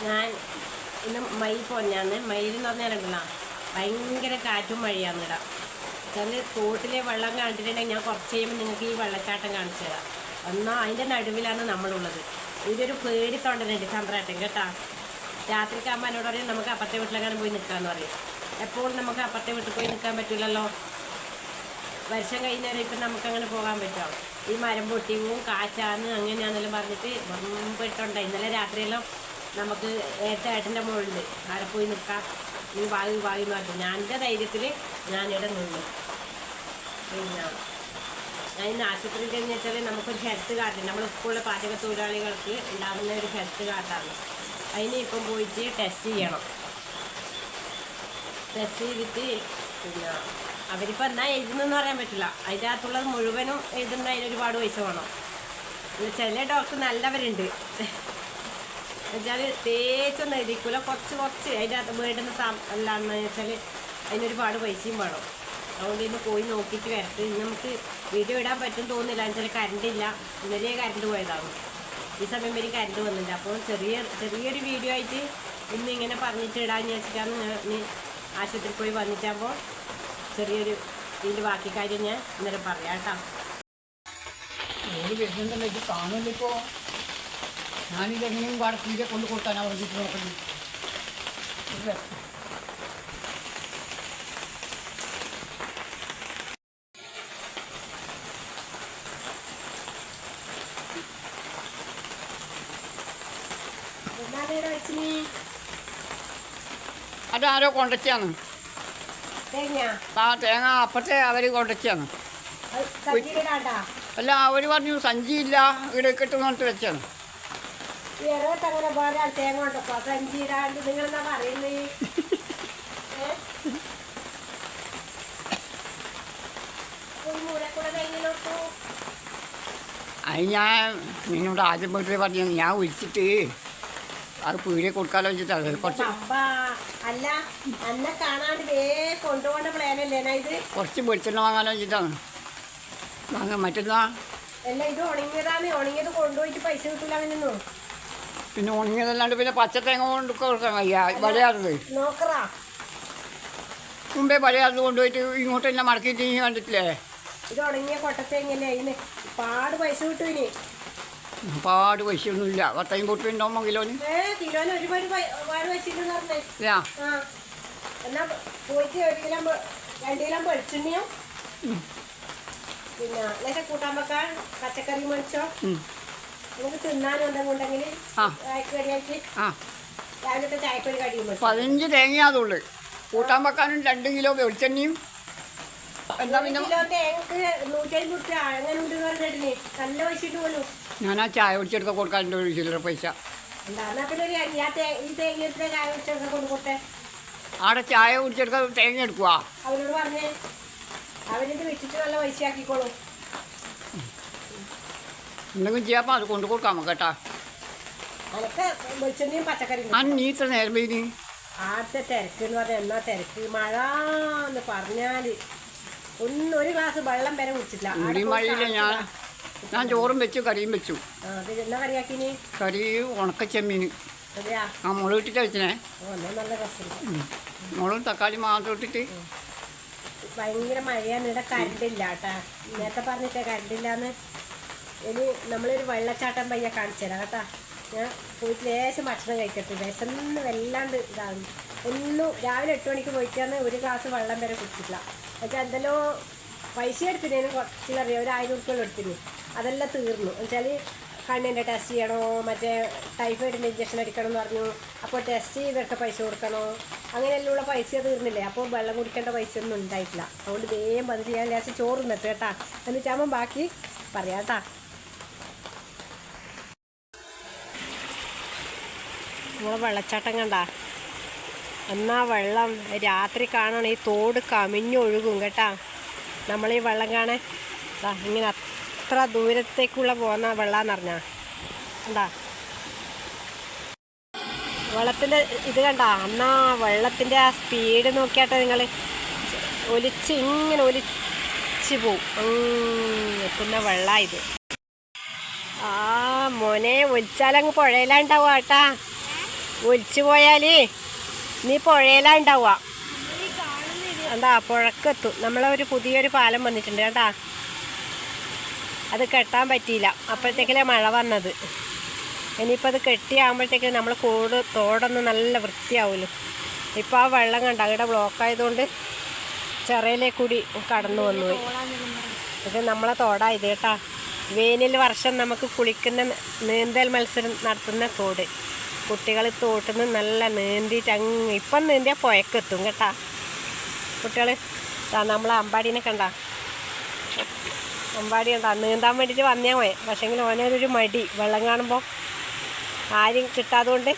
ഞാൻ ഇന്ന് മയിൽ പോഞ്ഞാന്ന് മയിൽ എന്ന് പറഞ്ഞാലുണ്ടല്ലോ ഭയങ്കര കാറ്റും മഴയാണ് ഇടാം. ചില തോട്ടിലെ വെള്ളം കണ്ടിട്ടുണ്ടെങ്കിൽ ഞാൻ കുറച്ച് കഴിയുമ്പോൾ നിങ്ങൾക്ക് ഈ വെള്ളച്ചാട്ടം കാണിച്ചു തരാം. എന്നാൽ അതിൻ്റെ നടുവിലാണ് നമ്മളുള്ളത്. ഇതൊരു പേടി തൊണ്ടനുണ്ട് ചന്ദ്രാട്ടൻ കേട്ടാ. രാത്രിക്കാകുമ്പോൾ എന്നോട് പറയും നമുക്ക് അപ്പുറത്തെ വീട്ടിലെങ്ങാനും പോയി നിൽക്കാമെന്ന് പറയും. എപ്പോഴും നമുക്ക് അപ്പുറത്തെ വീട്ടിൽ പോയി നിൽക്കാൻ പറ്റില്ലല്ലോ. വർഷം കഴിഞ്ഞവരെ ഇപ്പം നമുക്കങ്ങനെ പോകാൻ പറ്റുമോ? ഈ മരം പൊട്ടിയും കാറ്റാന്ന് അങ്ങനെയാണെന്നെല്ലാം പറഞ്ഞിട്ട് മുമ്പിട്ടുണ്ട്. ഇന്നലെ രാത്രിയെല്ലാം നമുക്ക് ഏട്ടൻ്റെ മുകളിൽ അവിടെ പോയി നിൽക്കാം, നീ വായു എന്ന് പറഞ്ഞു. ഞാൻ എൻ്റെ ധൈര്യത്തിൽ ഞാനിവിടെ നിന്നു. പിന്നെ ഞാൻ ഇന്ന് ആശുപത്രിയിൽ എന്ന് വെച്ചാൽ നമുക്കൊരു ഹെൽത്ത് കാർഡ് നമ്മുടെ സ്കൂളിലെ പാചക തൊഴിലാളികൾക്ക് ഉണ്ടാകുന്ന ഒരു ഹെൽത്ത് കാർഡാണ്. അതിന് ഇപ്പം പോയിട്ട് ടെസ്റ്റ് ചെയ്യണം. ടെസ്റ്റ് ചെയ്തിട്ട് പിന്നെ അവരിപ്പോൾ എന്നാ എഴുതുന്നതെന്ന് പറയാൻ പറ്റില്ല. അതിൻ്റെ അകത്തുള്ളത് മുഴുവനും എഴുതുന്ന അതിനൊരുപാട് പൈസ വേണം. ചില ഡോക്ടർ നല്ലവരുണ്ട് എന്നുവെച്ചാൽ തേച്ചൊന്നും എഴുതിക്കൂല, കുറച്ച് അതിൻ്റെ അകത്ത് വേണ്ടുന്ന അല്ലാന്ന് വെച്ചാൽ അതിനൊരുപാട് പൈസയും വേണം. അതുകൊണ്ട് ഇന്ന് പോയി നോക്കിയിട്ട് വരട്ടെ. ഇന്ന് നമുക്ക് വീഡിയോ ഇടാൻ പറ്റും തോന്നുന്നില്ല, എന്നുവെച്ചാൽ കറണ്ടില്ല. ഇന്നലെ കറണ്ട് പോയതാണ്. ഈ സമയം വരെ കറണ്ട് വന്നില്ല. അപ്പോൾ ചെറിയൊരു വീഡിയോ ആയിട്ട് ഇന്ന് ഇങ്ങനെ പറഞ്ഞിട്ട് ഇടാന്ന് വെച്ചിട്ടാണ് ഞാൻ ആശുപത്രിയിൽ പോയി വന്നിട്ടാകുമ്പോൾ ചെറിയൊരു ഇതിൻ്റെ ബാക്കി കാര്യം ഞാൻ ഇന്നലെ പറയാം കേട്ടോ. വരുന്നുണ്ടല്ലോ, ഇത് കാണുമല്ലോ. ഇപ്പോൾ ഞാനിതെങ്ങനെയും വാടകീരെ കൊണ്ട് കൊടുക്കാനാണ് പറഞ്ഞിട്ട് നോക്കുന്നത്. അതാരോ കൊണ്ടച്ചാണ് ആ തേങ്ങ അപ്പത്തെ അവർ കൊണ്ടച്ചാണ്. അല്ല, അവർ പറഞ്ഞു സഞ്ചിയില്ല ഇവിടെ കിട്ടുന്നിട്ട് വെച്ചാണ്. അത് ഞാൻ നിന്നോട് ആദ്യം വീട്ടിൽ പറഞ്ഞു ഞാൻ വിളിച്ചിട്ട് അത് പീടിയെ കൊടുക്കാലോ വെച്ചിട്ടാണ്. കുറച്ച് വെളിച്ചെണ്ണ വാങ്ങാലോ വെച്ചിട്ടാണ്. വാങ്ങാൻ മറ്റന്നാ പിന്നെ ഉണങ്ങിയതല്ലാണ്ട് പിന്നെ പച്ചത്തേങ്ങ കൊണ്ട് കൊടുക്കാൻ വയ്യ. വലയാറത് മുമ്പേ വലയാറത് കൊണ്ടുപോയിട്ട് ഇങ്ങോട്ട് തന്നെ മടക്കിയിട്ട് നീ കണ്ടിട്ടില്ലേ? ഇത് ഉണങ്ങിയ കൊട്ടത്തേങ്ങല്ലേ, പാട് പൈസ കിട്ടും. ഇനി പാട് പൈസയൊന്നുമില്ല. 10 ഉണ്ടാവുമ്പോൾ കിലോന് ഒരുപാട് പൈസ എന്നാ പോയിട്ട് 1 കിലോ 2 കിലോ വെളിച്ചെണ്ണയും പിന്നെ ലേശം കൂട്ടാൻ വെക്കാൻ പച്ചക്കറി മേടിച്ചോ. നമുക്ക് തിന്നാനും എന്തെങ്കിലും ചായക്കടിയാക്കി രാവിലത്തെ ചായക്കൊരു കടിയും 15 തേങ്ങയാതുള്ളു. കൂട്ടാൻ വെക്കാനും 2 കിലോ വെളിച്ചെണ്ണയും. എന്താ പിന്നെ തേങ്ങക്ക് 150 രൂപ അങ്ങനെ ഉണ്ട് പറഞ്ഞിട്ടില്ലേ, നല്ല പൈസ ഇട്ട് പോലും. ഞാൻ ആ ചായ ഒടിച്ചെടുക്ക കൊടുക്കാനുണ്ട് ഒരു ചില്ലറ പൈസ. എന്താ പിന്നെ ഈ തേങ്ങ ചായ ഒടിച്ചെടുക്ക കൊടുക്കട്ടെ. ആടെ ചായ കുടിച്ചെടുക്ക തേങ്ങ എടുക്കുക. അവരോട് പറഞ്ഞേ, അവരിത് വെച്ചിട്ട് നല്ല പൈസ ആക്കിക്കോളും. എന്തെങ്കിലും ചെയ്യാപ്പോ അത് കൊണ്ടു കൊടുക്കാമോ കേട്ടാ. അതൊക്കെ വെളിച്ചെണ്ണയും പച്ചക്കറിയും. ആ നീ ഇത്ര നേരം പോയി ആദ്യത്തെ തിരക്ക് എന്ന് പറഞ്ഞാൽ എന്നാ തിരക്ക്. മഴ എന്ന് പറഞ്ഞാൽ ഒരു ഗ്ലാസ് വെള്ളം വരെ കുടിച്ചിട്ടില്ല. മഴയില്ല. ഞാൻ ചോറും വെച്ചു, കറിയും വെച്ചു. എന്നാ കറിയാക്കിന്? കറി ഉണക്കച്ചെമ്മീൻ. ആ മുളക് ഇട്ടിട്ട് വെച്ചേ. നല്ല രസം. മുളകും തക്കാളി മാത്രം ഇട്ടിട്ട്. ഭയങ്കര മഴയാണ്. ഇവിടെ കറണ്ടില്ല കേട്ടാ. നേരത്തെ പറഞ്ഞിട്ടേ കറണ്ടില്ലാന്ന്. ഇനി നമ്മളൊരു വെള്ളച്ചാട്ടം പയ്യ കാണിച്ചു തരാം കേട്ടാ. ഞാൻ പോയിട്ട് ലേശം ഭക്ഷണം കഴിക്കട്ടെ. വിശന്ന് വല്ലാണ്ട് ഇതാണ്. ഒന്നും രാവിലെ 8 മണിക്ക് പോയിട്ടാണ് ഒരു ഗ്ലാസ് വെള്ളം വരെ കുടിച്ചിട്ടില്ല. എന്നുവെച്ചാൽ എന്തെല്ലോ പൈസ എടുത്തിനേന് കുറച്ചിലറിയാം, ഒരു 1000 രൂപ എടുത്തിന്. അതെല്ലാം തീർന്നു. എന്നുവെച്ചാൽ കണ്ണിൻ്റെ ടെസ്റ്റ് ചെയ്യണോ, മറ്റേ ടൈഫോയിഡിൻ്റെ ഇഞ്ചക്ഷൻ അടിക്കണം എന്ന് പറഞ്ഞു. അപ്പോൾ ടെസ്റ്റ് ചെയ്തൊക്കെ പൈസ കൊടുക്കണോ, അങ്ങനെയെല്ലാം പൈസ തീർന്നില്ലേ. അപ്പോൾ വെള്ളം കുടിക്കേണ്ട പൈസ ഒന്നും ഉണ്ടായിട്ടില്ല. അതുകൊണ്ട് വേഗം വന്നിട്ട് ഞാൻ ലേശം ചോറ് നിന്നിട്ട് കേട്ടാ. എന്നിട്ടാകുമ്പോൾ ബാക്കി പറയാം കേട്ടാ. നമ്മളെ വെള്ളച്ചാട്ടം കണ്ടാ. എന്നാ വെള്ളം രാത്രി കാണണം. ഈ തോട് കമിഞ്ഞൊഴുകും കേട്ടാ. നമ്മളീ വെള്ളം കാണാൻ ഇങ്ങനെ അത്ര ദൂരത്തേക്കുള്ള പോകുന്ന വെള്ളമെന്ന് പറഞ്ഞാൽ കണ്ടാ. വെള്ളത്തിൻ്റെ ഇത് കണ്ടാ. എന്നാ വെള്ളത്തിൻ്റെ ആ സ്പീഡ് നോക്കിയാട്ടെ നിങ്ങൾ. ഇങ്ങനെ ഒലിച്ച് പോവും. എത്തുന്ന വെള്ളം ഇത്. ആ മോനെ ഒലിച്ചാലങ്ങ് പുഴയിലുണ്ടാവും കേട്ടാ. ഒലിച്ചു പോയാൽ നീ പുഴയിലാ ഉണ്ടാവുക. എന്താ പുഴക്കെത്തും. നമ്മളൊരു പുതിയൊരു പാലം വന്നിട്ടുണ്ട് കേട്ടാ. അത് കെട്ടാൻ പറ്റിയില്ല, അപ്പോഴത്തേക്കല്ലേ മഴ വന്നത്. ഇനിയിപ്പോൾ അത് കെട്ടിയാകുമ്പോഴത്തേക്ക് നമ്മൾ തോടൊന്ന് നല്ല വൃത്തിയാവുമല്ലോ. ഇപ്പോൾ ആ വെള്ളം കണ്ട അവിടെ ബ്ലോക്കായതുകൊണ്ട് ചിറയിലേ കൂടി കടന്നു വന്നുപോയി. ഇത് നമ്മളെ തോടാ ഇത് കേട്ടാ. വേനൽ വർഷം നമുക്ക് കുളിക്കുന്ന നീന്തൽ മത്സരം നടത്തുന്ന തോട്. കുട്ടികൾ തോട്ടിൽ നിന്ന് നല്ല നീന്തിയിട്ട് ഇപ്പം നീന്തിയാൽ പുഴക്കെത്തും കേട്ടാ. കുട്ടികൾ നമ്മളെ അമ്പാടീനെ കണ്ട, അമ്പാടി കണ്ടാ നീന്താൻ വേണ്ടിയിട്ട് വന്നേ പോയെ. പക്ഷേങ്കിൽ ഓനൊരു മടി, വെള്ളം കാണുമ്പോൾ ആരും കിട്ടാത്തതുകൊണ്ട്